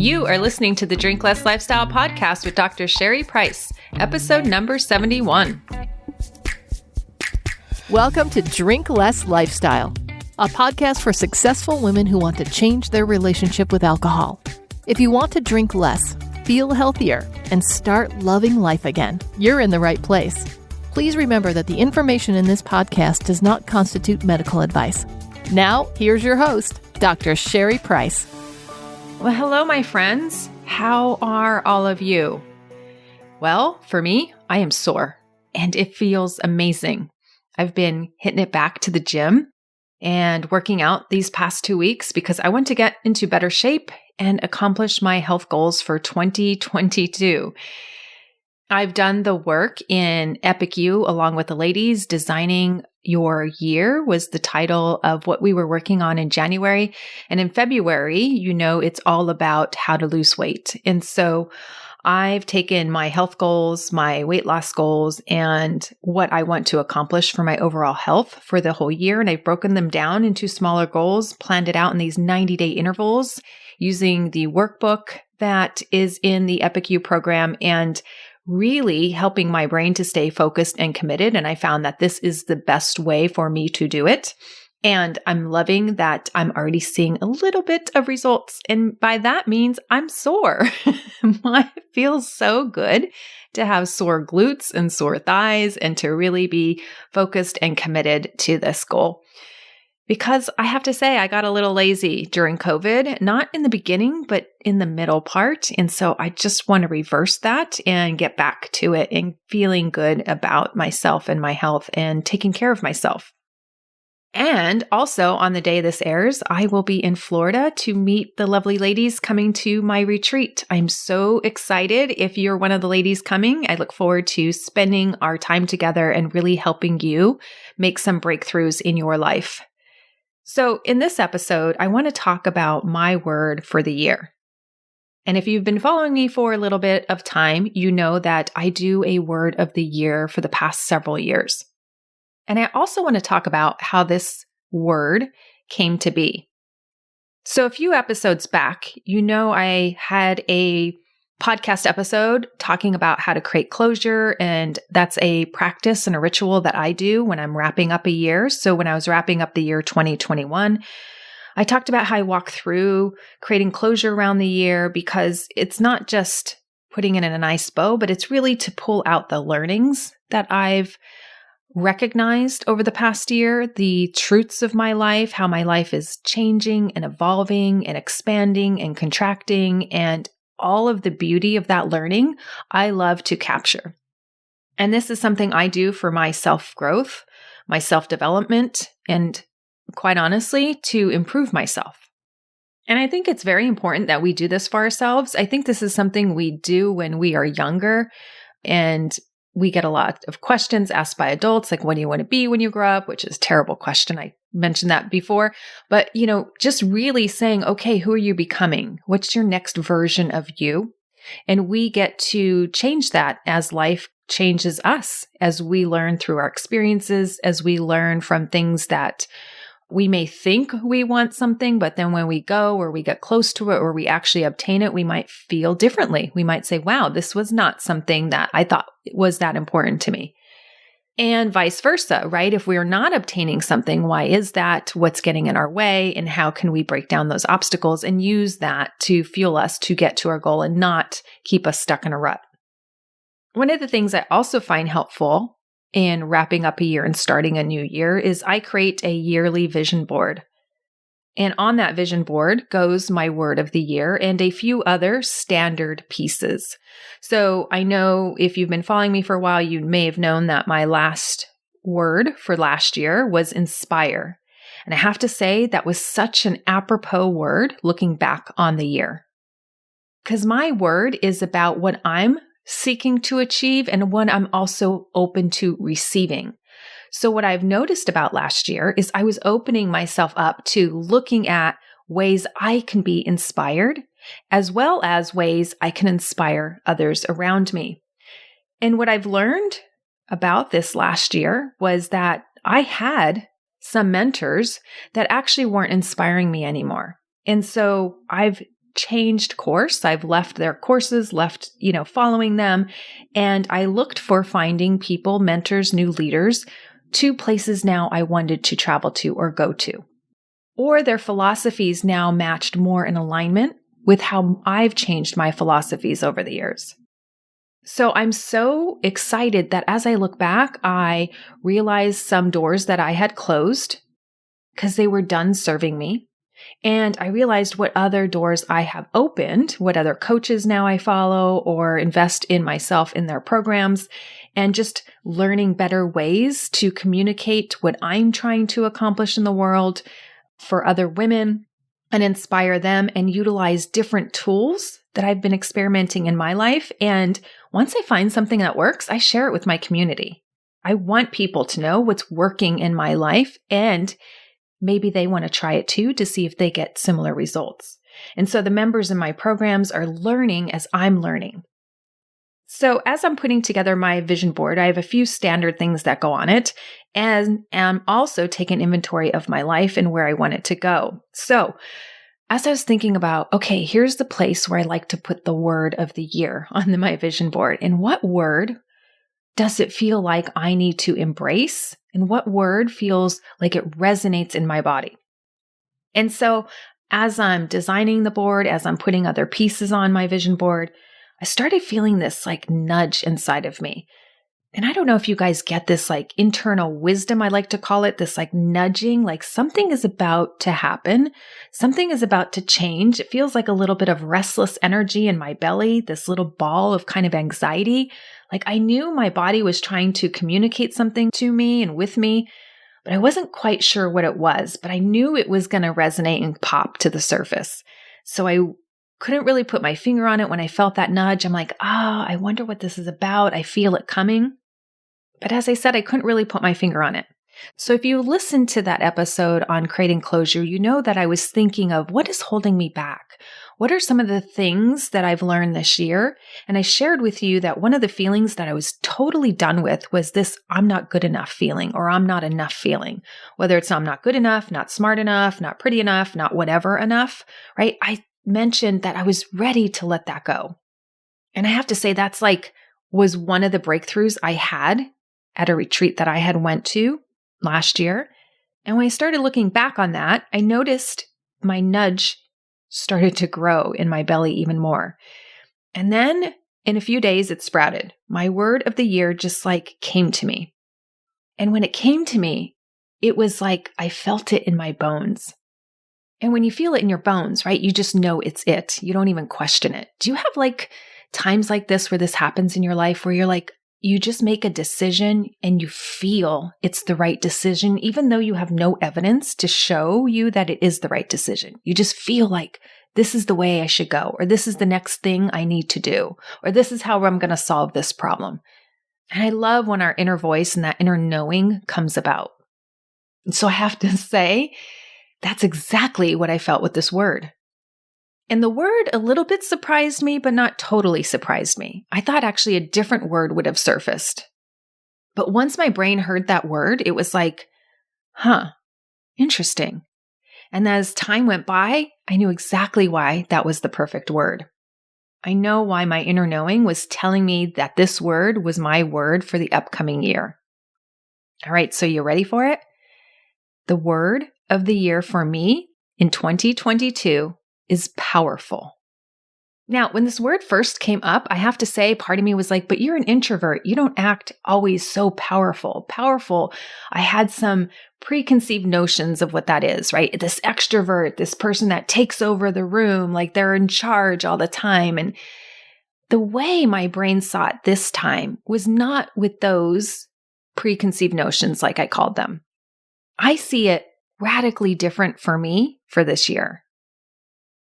You are listening to the Drink Less Lifestyle podcast with Dr. Sherry Price, episode number 71. Welcome to Drink Less Lifestyle, a podcast for successful women who want to change their relationship with alcohol. If you want to drink less, feel healthier, and start loving life again, you're in the right place. Please remember that the information in this podcast does not constitute medical advice. Now, here's your host, Dr. Sherry Price. Well, hello, my friends. How are all of you? Well, for me, I am sore, and it feels amazing. I've been hitting it back to the gym and working out these past 2 weeks because I want to get into better shape and accomplish my health goals for 2022. I've done the work in Epic You along with the ladies. Designing Your Year was the title of what we were working on in January. And in February, it's all about how to lose weight. And so I've taken my health goals, my weight loss goals, and what I want to accomplish for my overall health for the whole year. And I've broken them down into smaller goals, planned it out in these 90-day intervals using the workbook that is in the Epic You program and really helping my brain to stay focused and committed. And I found that this is the best way for me to do it. And I'm loving that I'm already seeing a little bit of results. And by that means I'm sore. It feels so good to have sore glutes and sore thighs and to really be focused and committed to this goal. Because I have to say, I got a little lazy during COVID, not in the beginning, but in the middle part. And so I just want to reverse that and get back to it and feeling good about myself and my health and taking care of myself. And also on the day this airs, I will be in Florida to meet the lovely ladies coming to my retreat. I'm so excited. If you're one of the ladies coming, I look forward to spending our time together and really helping you make some breakthroughs in your life. So in this episode, I want to talk about my word for the year. And if you've been following me for a little bit of time, you know that I do a word of the year for the past several years. And I also want to talk about how this word came to be. So a few episodes back, I had a podcast episode talking about how to create closure. And that's a practice and a ritual that I do when I'm wrapping up a year. So when I was wrapping up the year 2021, I talked about how I walk through creating closure around the year because it's not just putting it in a nice bow, but it's really to pull out the learnings that I've recognized over the past year, the truths of my life, how my life is changing and evolving and expanding and contracting, and all of the beauty of that learning, I love to capture. And this is something I do for my self-growth, my self-development, and quite honestly, to improve myself. And I think it's very important that we do this for ourselves. I think this is something we do when we are younger, and we get a lot of questions asked by adults, like, what do you want to be when you grow up? Which is a terrible question. I mentioned that before. But, just really saying, okay, who are you becoming? What's your next version of you? And we get to change that as life changes us, as we learn through our experiences, as we learn from things that we may think we want something, but then when we go or we get close to it or we actually obtain it, we might feel differently. We might say, wow, this was not something that I thought was that important to me. And vice versa, right? If we're not obtaining something, why is that? What's getting in our way? And how can we break down those obstacles and use that to fuel us to get to our goal and not keep us stuck in a rut? One of the things I also find helpful in wrapping up a year and starting a new year is I create a yearly vision board. And on that vision board goes my word of the year and a few other standard pieces. So I know if you've been following me for a while, you may have known that my last word for last year was inspire. And I have to say that was such an apropos word looking back on the year. Because my word is about what I'm seeking to achieve and what I'm also open to receiving. So what I've noticed about last year is I was opening myself up to looking at ways I can be inspired, as well as ways I can inspire others around me. And what I've learned about this last year was that I had some mentors that actually weren't inspiring me anymore. And so I've changed course. I've left their courses, left, following them. And I looked for finding people, mentors, new leaders to places now I wanted to travel to or go to. Or their philosophies now matched more in alignment with how I've changed my philosophies over the years. So I'm so excited that as I look back, I realized some doors that I had closed because they were done serving me. And I realized what other doors I have opened, what other coaches now I follow or invest in myself in their programs, and just learning better ways to communicate what I'm trying to accomplish in the world for other women and inspire them and utilize different tools that I've been experimenting in my life. And once I find something that works, I share it with my community. I want people to know what's working in my life, and maybe they want to try it too to see if they get similar results. And so the members in my programs are learning as I'm learning. So as I'm putting together my vision board, I have a few standard things that go on it, and I'm also taking inventory of my life and where I want it to go. So as I was thinking about, okay, here's the place where I like to put the word of the year on my vision board. And what word does it feel like I need to embrace? And what word feels like it resonates in my body? And so as I'm designing the board, as I'm putting other pieces on my vision board, I started feeling this like nudge inside of me. And I don't know if you guys get this like internal wisdom, I like to call it, this like nudging, like something is about to happen. Something is about to change. It feels like a little bit of restless energy in my belly, this little ball of kind of anxiety. Like I knew my body was trying to communicate something to me and with me, but I wasn't quite sure what it was, but I knew it was going to resonate and pop to the surface. So I couldn't really put my finger on it when I felt that nudge. I'm like, I wonder what this is about. I feel it coming. But as I said, I couldn't really put my finger on it. So if you listened to that episode on creating closure, you know that I was thinking of what is holding me back? What are some of the things that I've learned this year? And I shared with you that one of the feelings that I was totally done with was this I'm not good enough feeling, or I'm not enough feeling. Whether it's I'm not good enough, not smart enough, not pretty enough, not whatever enough, right? I mentioned that I was ready to let that go. And I have to say that's was one of the breakthroughs I had at a retreat that I had went to last year. And when I started looking back on that, I noticed my nudge started to grow in my belly even more. And then in a few days, it sprouted. My word of the year just came to me. And when it came to me, it was like I felt it in my bones. And when you feel it in your bones, right, you just know it's it. You don't even question it. Do you have times like this where this happens in your life where you're you just make a decision and you feel it's the right decision, even though you have no evidence to show you that it is the right decision? You just feel like this is the way I should go, or this is the next thing I need to do, or this is how I'm going to solve this problem. And I love when our inner voice and that inner knowing comes about. And so I have to say, that's exactly what I felt with this word. And the word a little bit surprised me, but not totally surprised me. I thought actually a different word would have surfaced. But once my brain heard that word, it was interesting. And as time went by, I knew exactly why that was the perfect word. I know why my inner knowing was telling me that this word was my word for the upcoming year. All right, so you ready for it? The word of the year for me in 2022 is powerful. Now, when this word first came up, I have to say, part of me was but you're an introvert. You don't act always so powerful. Powerful. I had some preconceived notions of what that is, right? This extrovert, this person that takes over the room, they're in charge all the time. And the way my brain saw it this time was not with those preconceived notions, like I called them. I see it radically different for me for this year.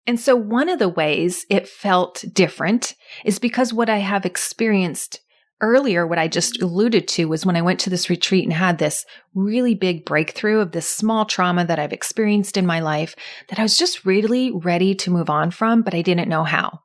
And so one of the ways it felt different is because what I have experienced earlier, what I just alluded to, was when I went to this retreat and had this really big breakthrough of this small trauma that I've experienced in my life that I was just really ready to move on from, but I didn't know how.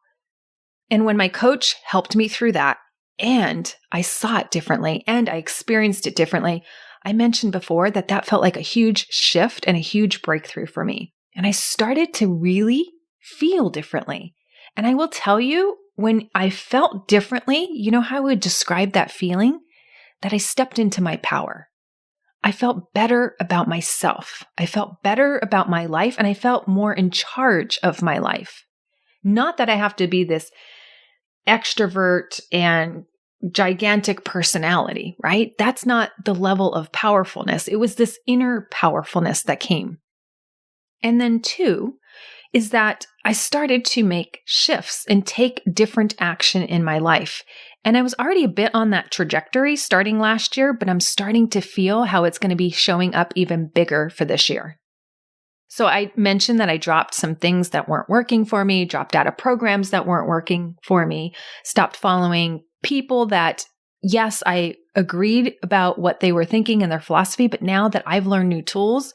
And when my coach helped me through that, and I saw it differently and I experienced it differently, I mentioned before that felt like a huge shift and a huge breakthrough for me. And I started to really feel differently. And I will tell you, when I felt differently, you know how I would describe that feeling? That I stepped into my power. I felt better about myself. I felt better about my life, and I felt more in charge of my life. Not that I have to be this extrovert and gigantic personality, right? That's not the level of powerfulness. It was this inner powerfulness that came. And then 2 is that I started to make shifts and take different action in my life. And I was already a bit on that trajectory starting last year, but I'm starting to feel how it's going to be showing up even bigger for this year. So I mentioned that I dropped some things that weren't working for me, dropped out of programs that weren't working for me, stopped following people that, yes, I agreed about what they were thinking and their philosophy, but now that I've learned new tools,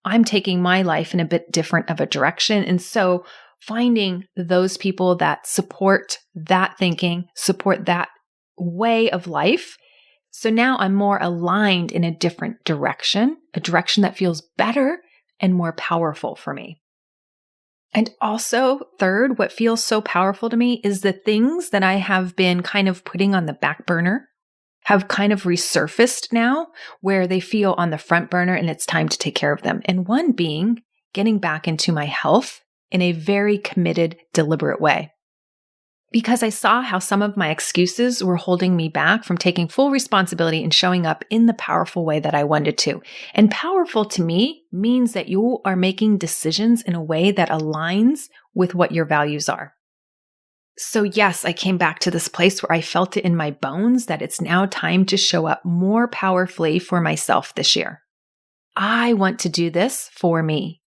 I'm taking my life in a bit different of a direction. And so finding those people that support that thinking, support that way of life. So now I'm more aligned in a different direction, a direction that feels better and more powerful for me. And also, 3rd, what feels so powerful to me is the things that I have been kind of putting on the back burner have kind of resurfaced now, where they feel on the front burner and it's time to take care of them. And one being getting back into my health in a very committed, deliberate way. Because I saw how some of my excuses were holding me back from taking full responsibility and showing up in the powerful way that I wanted to. And powerful to me means that you are making decisions in a way that aligns with what your values are. So yes, I came back to this place where I felt it in my bones that it's now time to show up more powerfully for myself this year. I want to do this for me.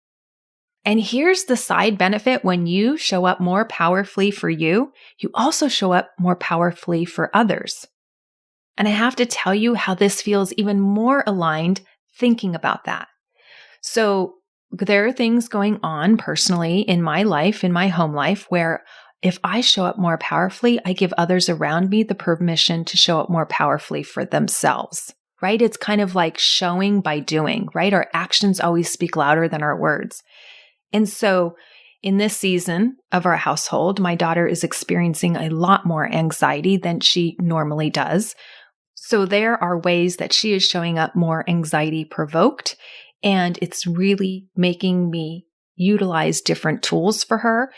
And here's the side benefit: when you show up more powerfully for you, you also show up more powerfully for others. And I have to tell you how this feels even more aligned thinking about that. So there are things going on personally in my life, in my home life, where if I show up more powerfully, I give others around me the permission to show up more powerfully for themselves, right? It's kind of like showing by doing, right? Our actions always speak louder than our words. And so in this season of our household, my daughter is experiencing a lot more anxiety than she normally does. So there are ways that she is showing up more anxiety provoked, and it's really making me utilize different tools for her,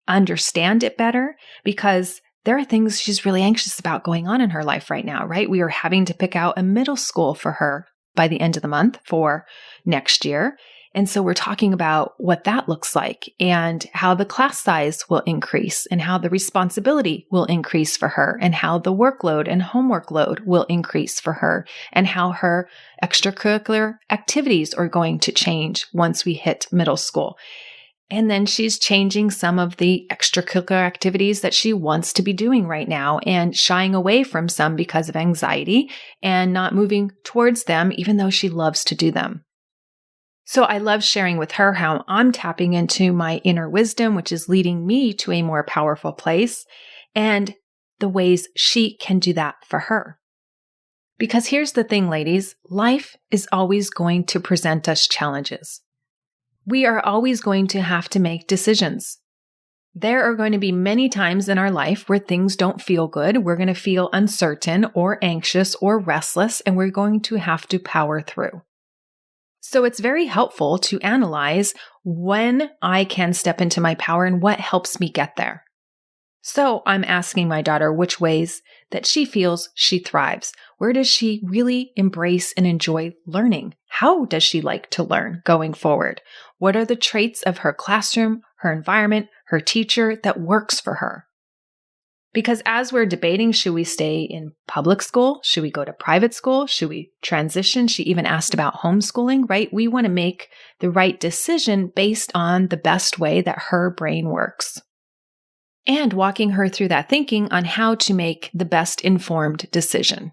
understand it better, because there are things she's really anxious about going on in her life right now, right? We are having to pick out a middle school for her by the end of the month for next year. And so we're talking about what that looks like and how the class size will increase and how the responsibility will increase for her and how the workload and homework load will increase for her and how her extracurricular activities are going to change once we hit middle school. And then she's changing some of the extracurricular activities that she wants to be doing right now and shying away from some because of anxiety and not moving towards them, even though she loves to do them. So I love sharing with her how I'm tapping into my inner wisdom, which is leading me to a more powerful place, and the ways she can do that for her. Because here's the thing, ladies, life is always going to present us challenges. We are always going to have to make decisions. There are going to be many times in our life where things don't feel good. We're going to feel uncertain or anxious or restless, and we're going to have to power through. So it's very helpful to analyze when I can step into my power and what helps me get there. So I'm asking my daughter which ways that she feels she thrives. Where does she really embrace and enjoy learning? How does she like to learn going forward? What are the traits of her classroom, her environment, her teacher that works for her? Because as we're debating, should we stay in public school? Should we go to private school? Should we transition? She even asked about homeschooling, right? We want to make the right decision based on the best way that her brain works. And walking her through that thinking on how to make the best informed decision.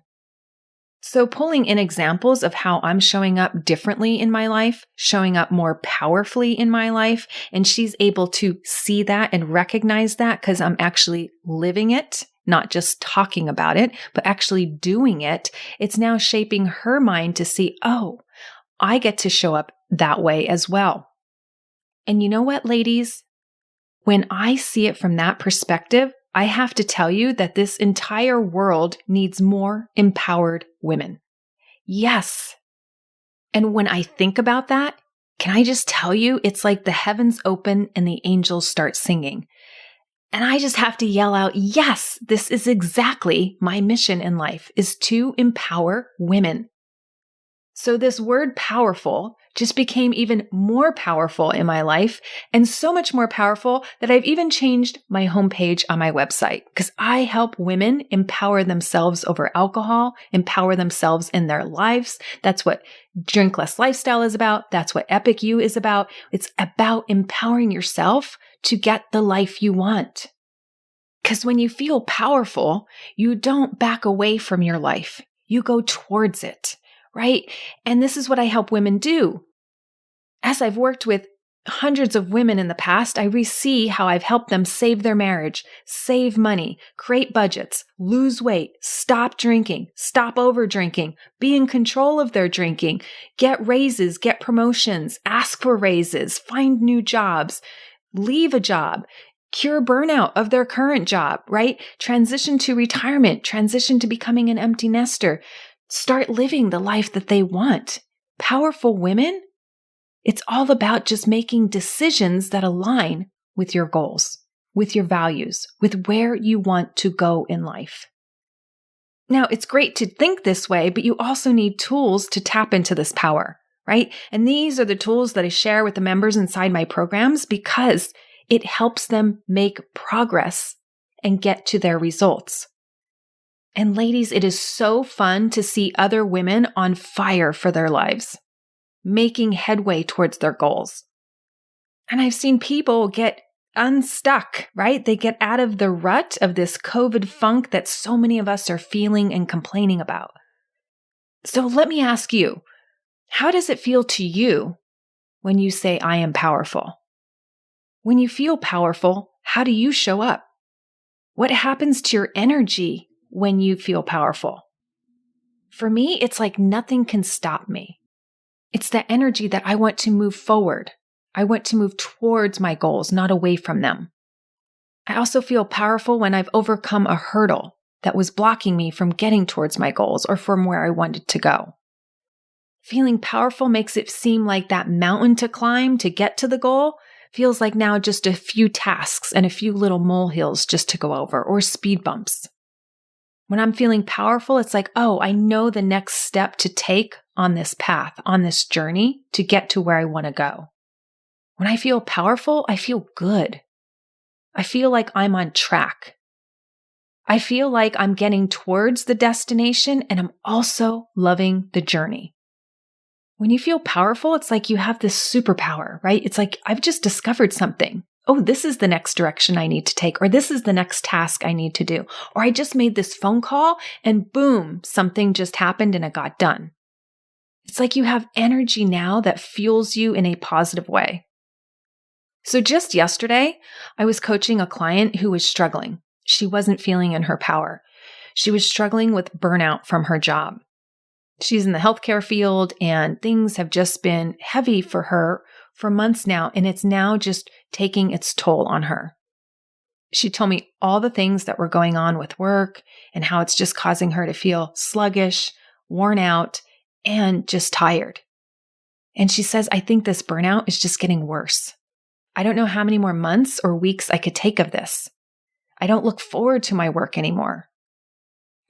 So pulling in examples of how I'm showing up differently in my life, showing up more powerfully in my life, and she's able to see that and recognize that because I'm actually living it, not just talking about it, but actually doing it. It's now shaping her mind to see, oh, I get to show up that way as well. And you know what, ladies? when I see it from that perspective, I have to tell you that this entire world needs more empowered women. Yes. And when I think about that, can I just tell you, it's like the heavens open and the angels start singing. And I just have to yell out, yes, this is exactly my mission in life, is to empower women. So this word powerful just became even more powerful in my life, and so much more powerful that I've even changed my homepage on my website, because I help women empower themselves over alcohol, empower themselves in their lives. That's what Drink Less Lifestyle is about. That's what Epic You is about. It's about empowering yourself to get the life you want. Because when you feel powerful, you don't back away from your life. You go towards it. Right? And this is what I help women do. As I've worked with hundreds of women in the past, I see how I've helped them save their marriage, save money, create budgets, lose weight, stop drinking, stop over drinking, be in control of their drinking, get raises, get promotions, ask for raises, find new jobs, leave a job, cure burnout of their current job, right? Transition to retirement, transition to becoming an empty nester. Start living the life that they want. Powerful women, it's all about just making decisions that align with your goals, with your values, with where you want to go in life. Now, it's great to think this way, but you also need tools to tap into this power, right? And these are the tools that I share with the members inside my programs because it helps them make progress and get to their results. And ladies, it is so fun to see other women on fire for their lives, making headway towards their goals. And I've seen people get unstuck, right? They get out of the rut of this COVID funk that so many of us are feeling and complaining about. So let me ask you, how does it feel to you when you say, I am powerful? When you feel powerful, how do you show up? What happens to your energy when you feel powerful? For me, it's like nothing can stop me. It's the energy that I want to move forward. I want to move towards my goals, not away from them. I also feel powerful when I've overcome a hurdle that was blocking me from getting towards my goals or from where I wanted to go. Feeling powerful makes it seem like that mountain to climb to get to the goal feels like now just a few tasks and a few little molehills just to go over, or speed bumps. When I'm feeling powerful, it's like, oh, I know the next step to take on this path, on this journey to get to where I want to go. When I feel powerful, I feel good. I feel like I'm on track. I feel like I'm getting towards the destination and I'm also loving the journey. When you feel powerful, it's like you have this superpower, right? It's like, I've just discovered something. Oh, this is the next direction I need to take, or this is the next task I need to do, or I just made this phone call and boom, something just happened and it got done. It's like you have energy now that fuels you in a positive way. So just yesterday, I was coaching a client who was struggling. She wasn't feeling in her power. She was struggling with burnout from her job. She's in the healthcare field and things have just been heavy for her for months now, and it's now just taking its toll on her. She told me all the things that were going on with work and how it's just causing her to feel sluggish, worn out, and just tired. And she says, I think this burnout is just getting worse. I don't know how many more months or weeks I could take of this. I don't look forward to my work anymore.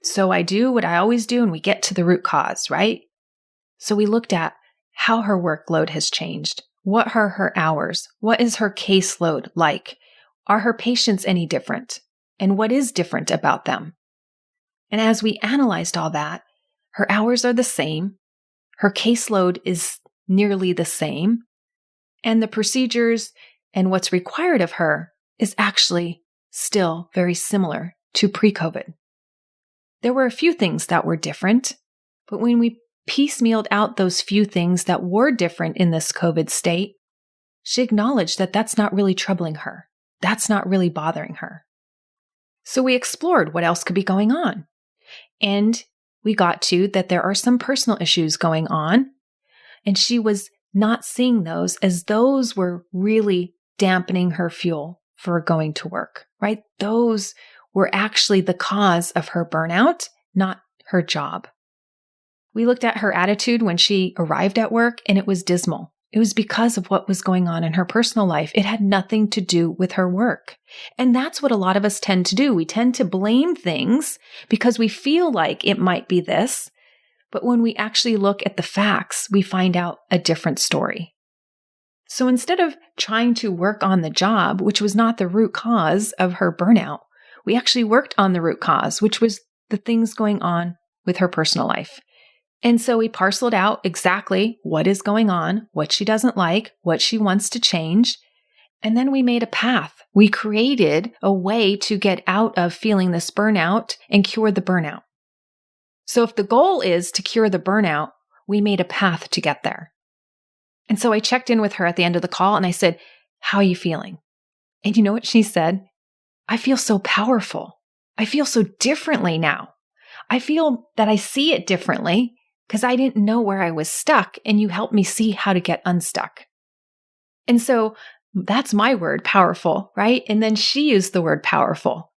So I do what I always do and we get to the root cause, right? So we looked at how her workload has changed. What are her hours? What is her caseload like? Are her patients any different? And what is different about them? And as we analyzed all that, her hours are the same. Her caseload is nearly the same. And the procedures and what's required of her is actually still very similar to pre-COVID. There were a few things that were different, but when we piecemealed out those few things that were different in this COVID state, she acknowledged that that's not really troubling her. That's not really bothering her. So we explored what else could be going on. And we got to that there are some personal issues going on, and she was not seeing those as those were really dampening her fuel for going to work, right? Those were actually the cause of her burnout, not her job. We looked at her attitude when she arrived at work, and it was dismal. It was because of what was going on in her personal life. It had nothing to do with her work. And that's what a lot of us tend to do. We tend to blame things because we feel like it might be this. But when we actually look at the facts, we find out a different story. So instead of trying to work on the job, which was not the root cause of her burnout, we actually worked on the root cause, which was the things going on with her personal life. And so we parceled out exactly what is going on, what she doesn't like, what she wants to change. And then we made a path. We created a way to get out of feeling this burnout and cure the burnout. So if the goal is to cure the burnout, we made a path to get there. And so I checked in with her at the end of the call and I said, "How are you feeling?" And you know what she said? "I feel so powerful. I feel so differently now. I feel that I see it differently because I didn't know where I was stuck and you helped me see how to get unstuck." And so that's my word, powerful, right? And then she used the word powerful.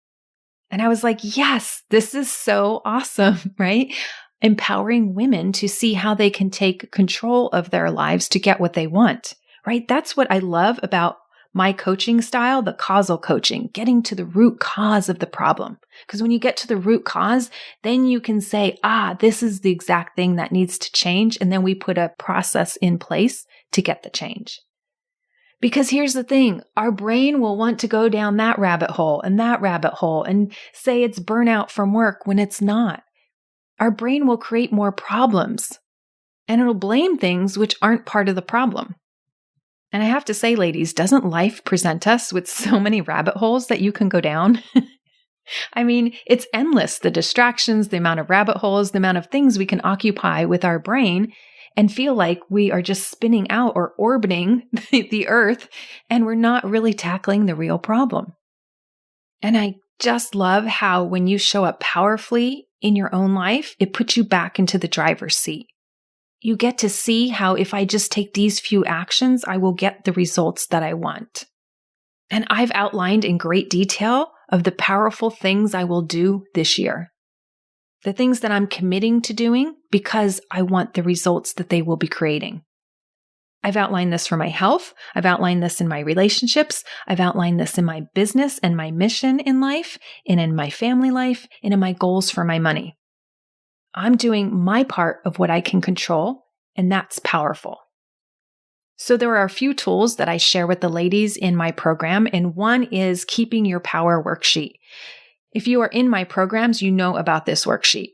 And I was like, yes, this is so awesome, right? Empowering women to see how they can take control of their lives to get what they want, right? That's what I love about my coaching style, the causal coaching, getting to the root cause of the problem. Because when you get to the root cause, then you can say, this is the exact thing that needs to change. And then we put a process in place to get the change. Because here's the thing, our brain will want to go down that rabbit hole and say it's burnout from work when it's not. Our brain will create more problems and it'll blame things which aren't part of the problem. And I have to say, ladies, doesn't life present us with so many rabbit holes that you can go down? I mean, it's endless, the distractions, the amount of rabbit holes, the amount of things we can occupy with our brain and feel like we are just spinning out or orbiting the earth and we're not really tackling the real problem. And I just love how when you show up powerfully in your own life, it puts you back into the driver's seat. You get to see how if I just take these few actions, I will get the results that I want. And I've outlined in great detail of the powerful things I will do this year. The things that I'm committing to doing because I want the results that they will be creating. I've outlined this for my health. I've outlined this in my relationships. I've outlined this in my business and my mission in life and in my family life and in my goals for my money. I'm doing my part of what I can control, and that's powerful. So there are a few tools that I share with the ladies in my program, and one is Keeping Your Power worksheet. If you are in my programs, you know about this worksheet,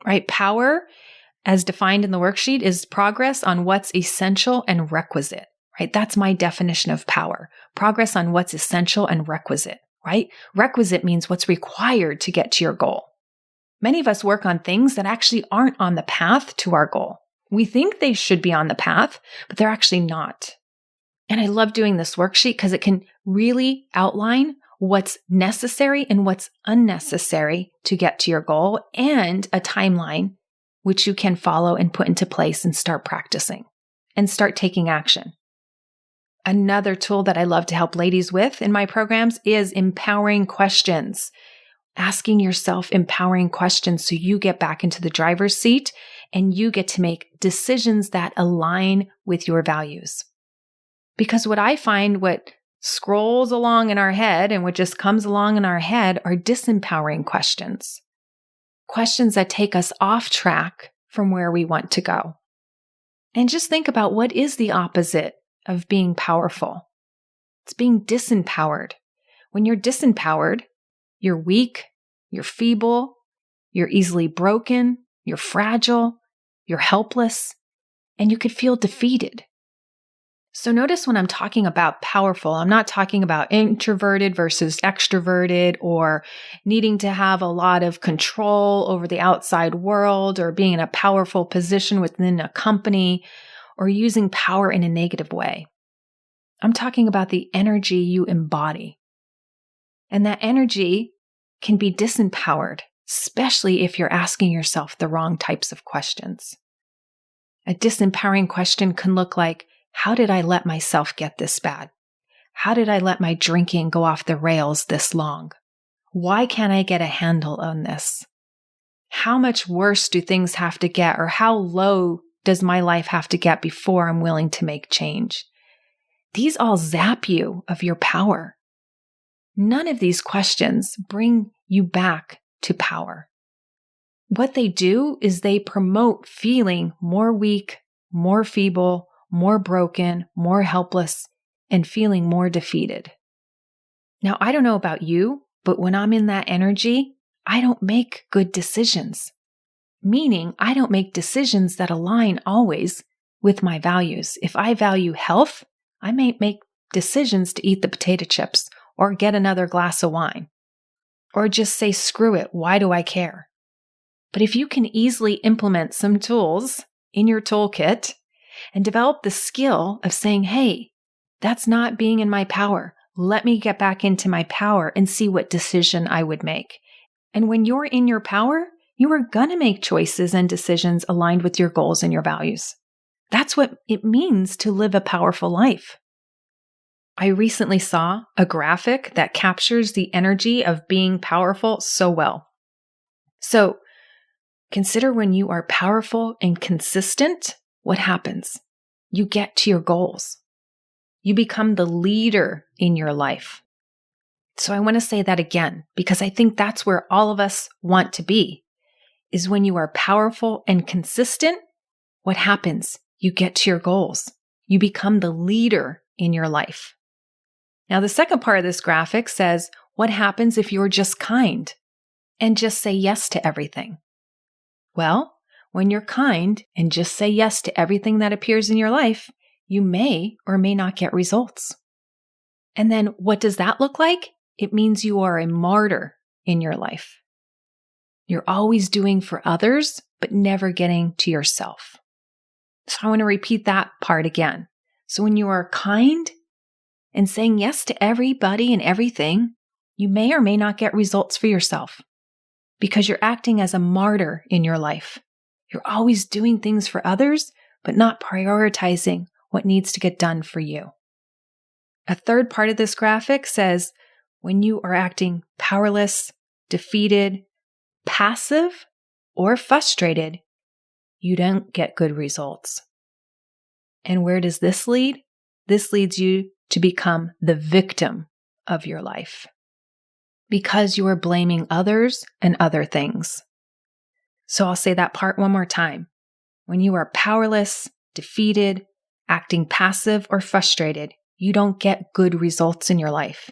right? Power, as defined in the worksheet, is progress on what's essential and requisite, right? That's my definition of power. Progress on what's essential and requisite, right? Requisite means what's required to get to your goal. Many of us work on things that actually aren't on the path to our goal. We think they should be on the path, but they're actually not. And I love doing this worksheet because it can really outline what's necessary and what's unnecessary to get to your goal and a timeline which you can follow and put into place and start practicing and start taking action. Another tool that I love to help ladies with in my programs is empowering questions. Asking yourself empowering questions so you get back into the driver's seat and you get to make decisions that align with your values. Because what I find, what scrolls along in our head and what just comes along in our head are disempowering questions. Questions that take us off track from where we want to go. And just think about what is the opposite of being powerful. It's being disempowered. When you're disempowered, you're weak, you're feeble, you're easily broken, you're fragile, you're helpless, and you could feel defeated. So notice when I'm talking about powerful, I'm not talking about introverted versus extroverted or needing to have a lot of control over the outside world or being in a powerful position within a company or using power in a negative way. I'm talking about the energy you embody. And that energy can be disempowered, especially if you're asking yourself the wrong types of questions. A disempowering question can look like, how did I let myself get this bad? How did I let my drinking go off the rails this long? Why can't I get a handle on this? How much worse do things have to get, or how low does my life have to get before I'm willing to make change? These all zap you of your power. None of these questions bring you back to power. What they do is they promote feeling more weak, more feeble, more broken, more helpless, and feeling more defeated. Now, I don't know about you, but when I'm in that energy, I don't make good decisions. Meaning, I don't make decisions that align always with my values. If I value health, I may make decisions to eat the potato chips or get another glass of wine, or just say, screw it, why do I care? But if you can easily implement some tools in your toolkit and develop the skill of saying, hey, that's not being in my power. Let me get back into my power and see what decision I would make. And when you're in your power, you are going to make choices and decisions aligned with your goals and your values. That's what it means to live a powerful life. I recently saw a graphic that captures the energy of being powerful so well. So consider when you are powerful and consistent, what happens? You get to your goals. You become the leader in your life. So I want to say that again, because I think that's where all of us want to be, is when you are powerful and consistent, what happens? You get to your goals. You become the leader in your life. Now, the second part of this graphic says, what happens if you're just kind and just say yes to everything? Well, when you're kind and just say yes to everything that appears in your life, you may or may not get results. And then what does that look like? It means you are a martyr in your life. You're always doing for others, but never getting to yourself. So I want to repeat that part again. So when you are kind and saying yes to everybody and everything, you may or may not get results for yourself because you're acting as a martyr in your life. You're always doing things for others, but not prioritizing what needs to get done for you. A third part of this graphic says, when you are acting powerless, defeated, passive, or frustrated, you don't get good results. And where does this lead? This leads you to become the victim of your life because you are blaming others and other things. So I'll say that part one more time. When you are powerless, defeated, acting passive, or frustrated, you don't get good results in your life.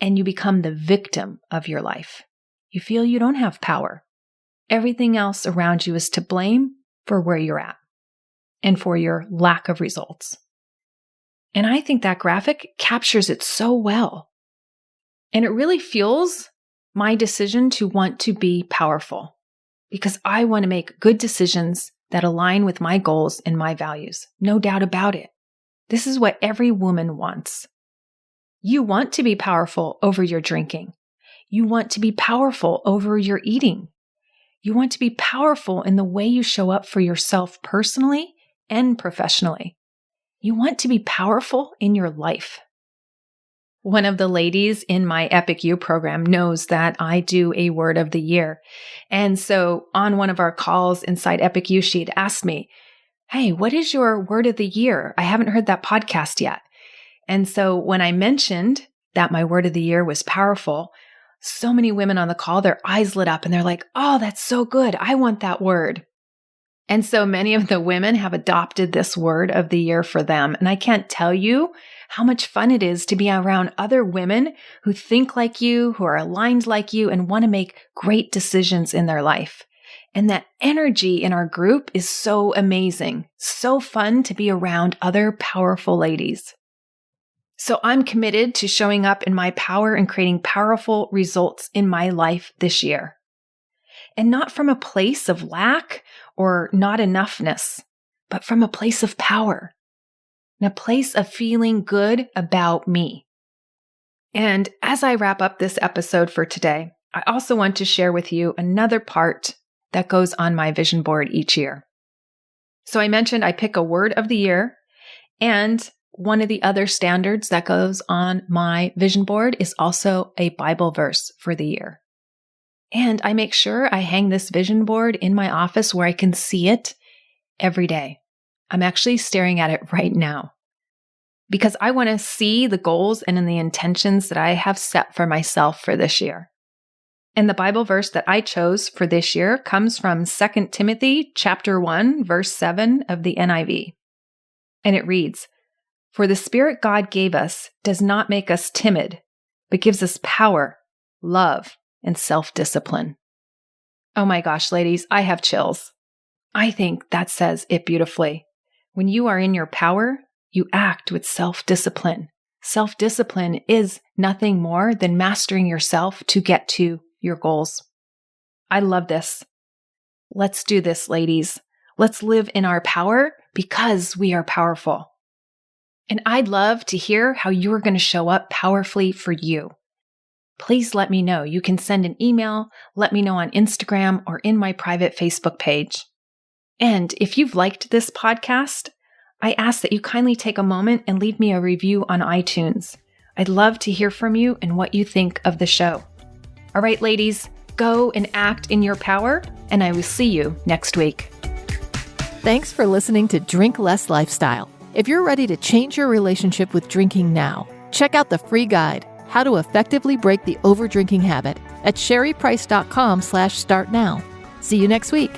And you become the victim of your life. You feel you don't have power. Everything else around you is to blame for where you're at and for your lack of results. And I think that graphic captures it so well. And it really fuels my decision to want to be powerful because I want to make good decisions that align with my goals and my values. No doubt about it. This is what every woman wants. You want to be powerful over your drinking. You want to be powerful over your eating. You want to be powerful in the way you show up for yourself personally and professionally. You want to be powerful in your life. One of the ladies in my Epic You program knows that I do a word of the year. And so on one of our calls inside Epic You, she'd asked me, hey, what is your word of the year? I haven't heard that podcast yet. And so when I mentioned that my word of the year was powerful, so many women on the call, their eyes lit up and they're like, oh, that's so good. I want that word. And so many of the women have adopted this word of the year for them. And I can't tell you how much fun it is to be around other women who think like you, who are aligned like you, and want to make great decisions in their life. And that energy in our group is so amazing, so fun to be around other powerful ladies. So I'm committed to showing up in my power and creating powerful results in my life this year. And not from a place of lack or not enoughness, but from a place of power and a place of feeling good about me. And as I wrap up this episode for today, I also want to share with you another part that goes on my vision board each year. So I mentioned I pick a word of the year, and one of the other standards that goes on my vision board is also a Bible verse for the year. And I make sure I hang this vision board in my office where I can see it every day. I'm actually staring at it right now because I want to see the goals and the intentions that I have set for myself for this year. And the Bible verse that I chose for this year comes from 2 Timothy chapter 1, verse 7 of the NIV. And it reads, "For the Spirit God gave us does not make us timid, but gives us power, love, and self-discipline." Oh my gosh, ladies, I have chills. I think that says it beautifully. When you are in your power, you act with self-discipline. Self-discipline is nothing more than mastering yourself to get to your goals. I love this. Let's do this, ladies. Let's live in our power because we are powerful. And I'd love to hear how you're going to show up powerfully for you. Please let me know. You can send an email, let me know on Instagram or in my private Facebook page. And if you've liked this podcast, I ask that you kindly take a moment and leave me a review on iTunes. I'd love to hear from you and what you think of the show. All right, ladies, go and act in your power, and I will see you next week. Thanks for listening to Drink Less Lifestyle. If you're ready to change your relationship with drinking now, check out the free guide, How to Effectively Break the Overdrinking Habit, at sherryprice.com/startnow. See you next week.